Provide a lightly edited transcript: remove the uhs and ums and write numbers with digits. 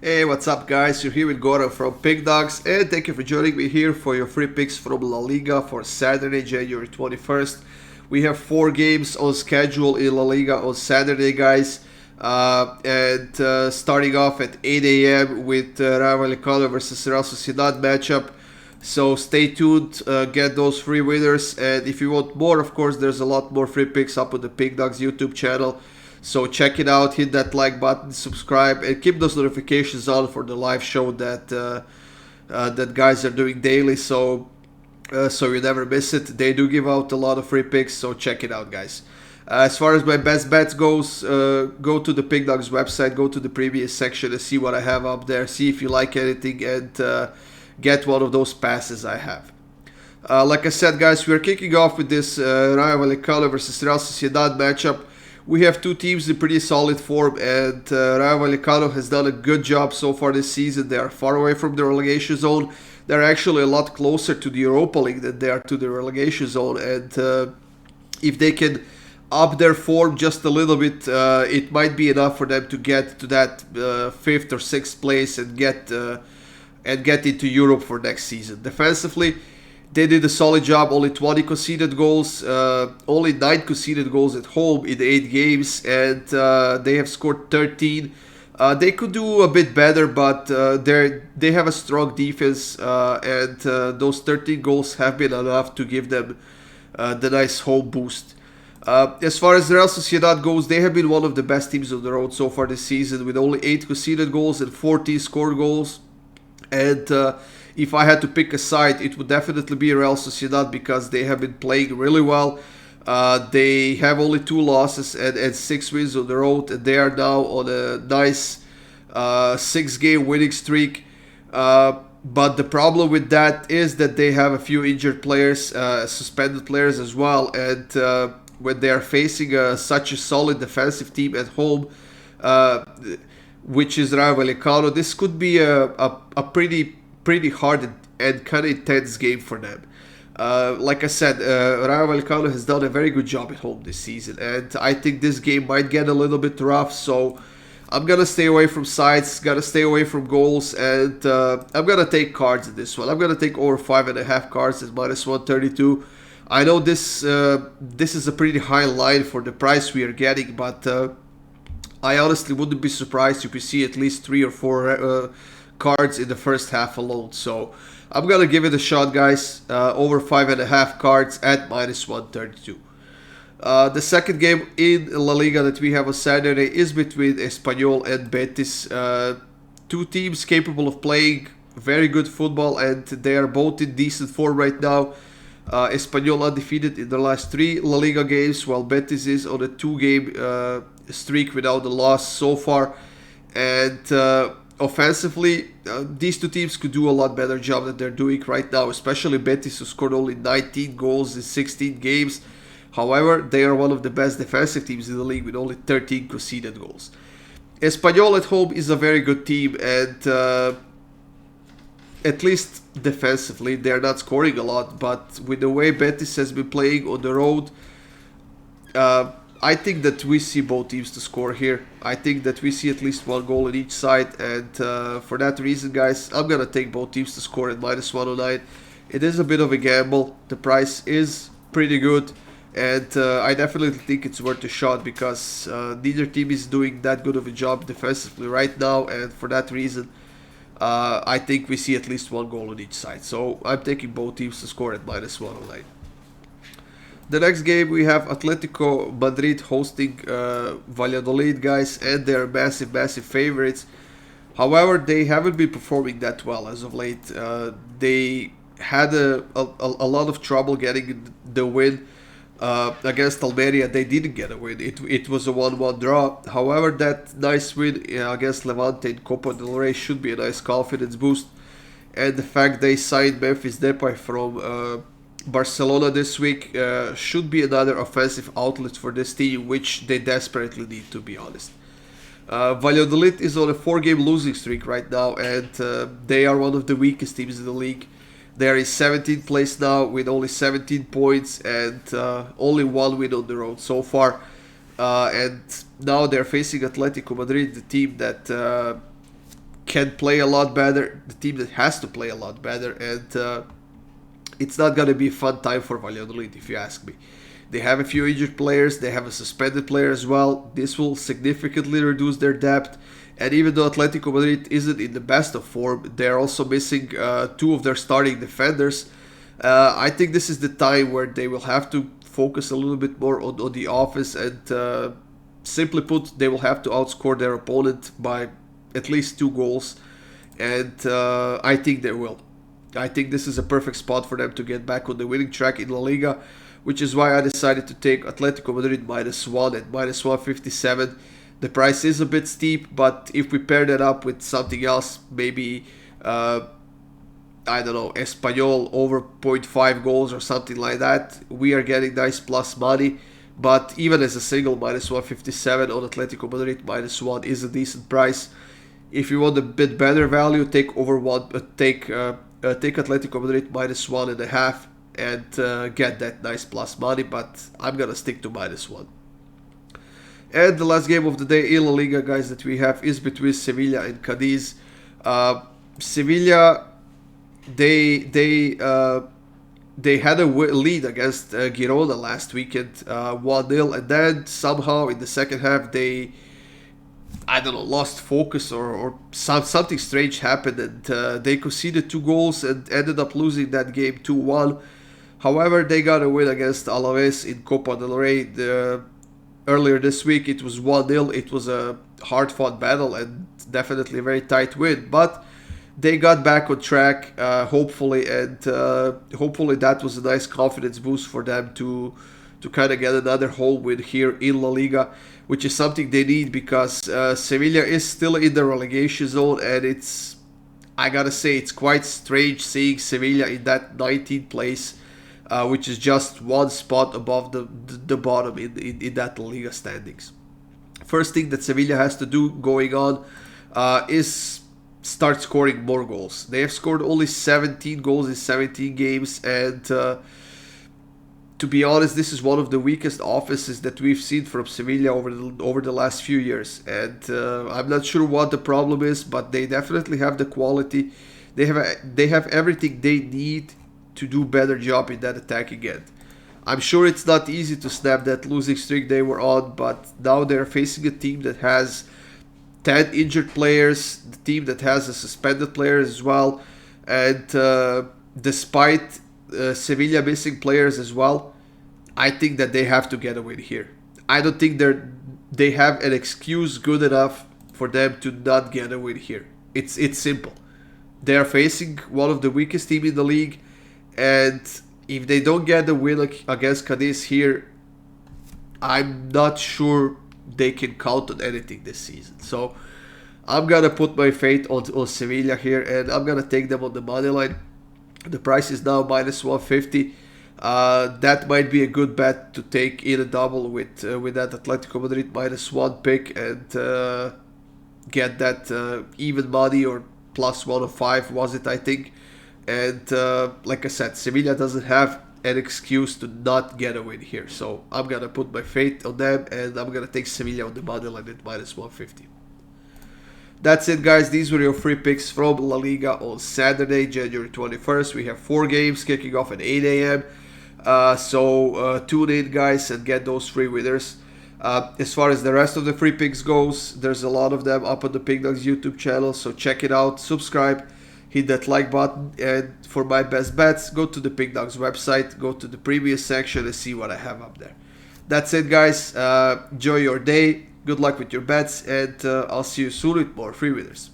Hey, what's up, guys? You're here with Goran from Pick Dawgz, and thank you for joining me here for your free picks from La Liga for Saturday, January 21st. We have 4 games on schedule in La Liga on Saturday, guys. And starting off at 8 a.m. with Rayo Vallecano versus Real Sociedad matchup. So stay tuned, get those free winners, and if you want more, of course, there's a lot more free picks up on the Pick Dawgz YouTube channel. So check it out, hit that like button, subscribe, and keep those notifications on for the live show that guys are doing daily. So you never miss it. They do give out a lot of free picks, so check it out, guys. As far as my best bets goes, go to the Pick Dawgz website, go to the previous section and see what I have up there. See if you like anything and get one of those passes I have. Like I said, guys, we are kicking off with this Rayo Vallecano versus Real Sociedad matchup. We have two teams in pretty solid form, and Rayo Vallecano has done a good job so far this season. They are far away from the relegation zone. They're actually a lot closer to the Europa League than they are to the relegation zone, and if they can up their form just a little bit, it might be enough for them to get to that 5th or 6th place and get into Europe for next season. Defensively, they did a solid job. Only 20 conceded goals, only 9 conceded goals at home in 8 games, and they have scored 13. They could do a bit better, but they have a strong defense, and those 13 goals have been enough to give them the nice home boost. As far as Real Sociedad goes, they have been one of the best teams on the road so far this season, with only 8 conceded goals and 14 scored goals. And if I had to pick a side, it would definitely be Real Sociedad because they have been playing really well. They have only 2 losses and 6 wins on the road, and they are now on a nice 6-game winning streak. But the problem with that is that they have a few injured players, suspended players as well, and when they are facing such a solid defensive team at home, which is Rayo Vallecano, this could be a pretty hard and kind of intense game for them. Like I said, Rayo Vallecano has done a very good job at home this season, and I think this game might get a little bit rough, so I'm going to stay away from sides, got to stay away from goals, and I'm going to take cards in this one. I'm going to take over 5.5 cards at minus 132. I know this is a pretty high line for the price we are getting, but I honestly wouldn't be surprised if we see at least 3 or 4 cards in the first half alone. So I'm going to give it a shot, guys. Over 5.5 cards at minus 132. The second game in La Liga that we have on Saturday is between Espanyol and Betis. Two teams capable of playing very good football, and they are both in decent form right now. Espanyol undefeated in the last 3 La Liga games, while Betis is on a 2-game streak without a loss so far. And offensively, these two teams could do a lot better job than they're doing right now, especially Betis, who scored only 19 goals in 16 games. However, they are one of the best defensive teams in the league with only 13 conceded goals. Espanyol at home is a very good team, and at least defensively, they're not scoring a lot, but with the way Betis has been playing on the road, I think that we see both teams to score here. I think that we see at least 1 goal on each side, and for that reason, guys, I'm going to take both teams to score at minus 109. It is a bit of a gamble. The price is pretty good, and I definitely think it's worth a shot because neither team is doing that good of a job defensively right now, and for that reason, I think we see at least 1 goal on each side. So I'm taking both teams to score at minus 109. The next game we have Atletico Madrid hosting Valladolid, guys, and they're massive favorites. However, they haven't been performing that well as of late. They had a lot of trouble getting the win against Almeria. They didn't get a win. It was a 1-1 draw. However, that nice win against Levante in Copa del Rey should be a nice confidence boost. And the fact they signed Memphis Depay from Barcelona this week should be another offensive outlet for this team, which they desperately need, to be honest. Valladolid is on a 4-game losing streak right now, and they are one of the weakest teams in the league. They are in 17th place now with only 17 points and only 1 win on the road so far. And now they're facing Atletico Madrid, the team that can play a lot better, the team that has to play a lot better, and it's not going to be a fun time for Valladolid, if you ask me. They have a few injured players, they have a suspended player as well. This will significantly reduce their depth. And even though Atletico Madrid isn't in the best of form, they're also missing two of their starting defenders. I think this is the time where they will have to focus a little bit more on the offense, and simply put, they will have to outscore their opponent by at least 2 goals. And I think they will. I think this is a perfect spot for them to get back on the winning track in LaLiga, which is why I decided to take Atletico Madrid -1 at -157. The price is a bit steep, but if we pair that up with something else, maybe, I don't know, Espanyol over 0.5 goals or something like that, we are getting nice plus money. But even as a single, -157 on Atletico Madrid -1 is a decent price. If you want a bit better value, take Atletico Madrid -1.5 and get that nice plus money, but I'm gonna stick to -1. And the last game of the day in La Liga, guys, that we have is between Sevilla and Cadiz. Sevilla, they had a lead against Girona last weekend, 1-0, and then somehow in the second half they, I don't know, lost focus or something strange happened, and they conceded 2 goals and ended up losing that game 2-1. However, they got a win against Alaves in Copa del Rey earlier this week. It was 1-0. It was a hard-fought battle and definitely a very tight win, but they got back on track, hopefully, and hopefully that was a nice confidence boost for them to kind of get another home win here in La Liga, which is something they need because Sevilla is still in the relegation zone, and I gotta say, it's quite strange seeing Sevilla in that 19th place, which is just 1 spot above the bottom in that La Liga standings. First thing that Sevilla has to do going on is start scoring more goals. They have scored only 17 goals in 17 games, and to be honest, this is one of the weakest offenses that we've seen from Sevilla over the last few years. And I'm not sure what the problem is, but they definitely have the quality. They have everything they need to do a better job in that attacking end. I'm sure it's not easy to snap that losing streak they were on, but now they're facing a team that has 10 injured players, the team that has a suspended player as well, and despite Sevilla missing players as well, I think that they have to get a win here. I don't think they have an excuse good enough for them to not get a win here. It's simple. They are facing one of the weakest teams in the league, and if they don't get the win against Cadiz here, I'm not sure they can count on anything this season. So I'm gonna put my faith on Sevilla here, and I'm gonna take them on the money line. The price is now -150. That might be a good bet to take in a double with that Atletico Madrid -1 pick and get that even money, or +105 was it, I think. And like I said, Sevilla doesn't have an excuse to not get a win here. So I'm going to put my faith on them, and I'm going to take Sevilla on the money line at -150. That's it, guys. These were your free picks from La Liga on Saturday, January 21st. We have 4 games kicking off at 8 a.m. So tune in, guys, and get those free winners. As far as the rest of the free picks goes, there's a lot of them up on the Pickdawgz YouTube channel, so check it out, subscribe, hit that like button, and for my best bets, go to the Pickdawgz website, go to the previous section and see what I have up there. That's it, guys. Enjoy your day, good luck with your bets, and I'll see you soon with more free winners.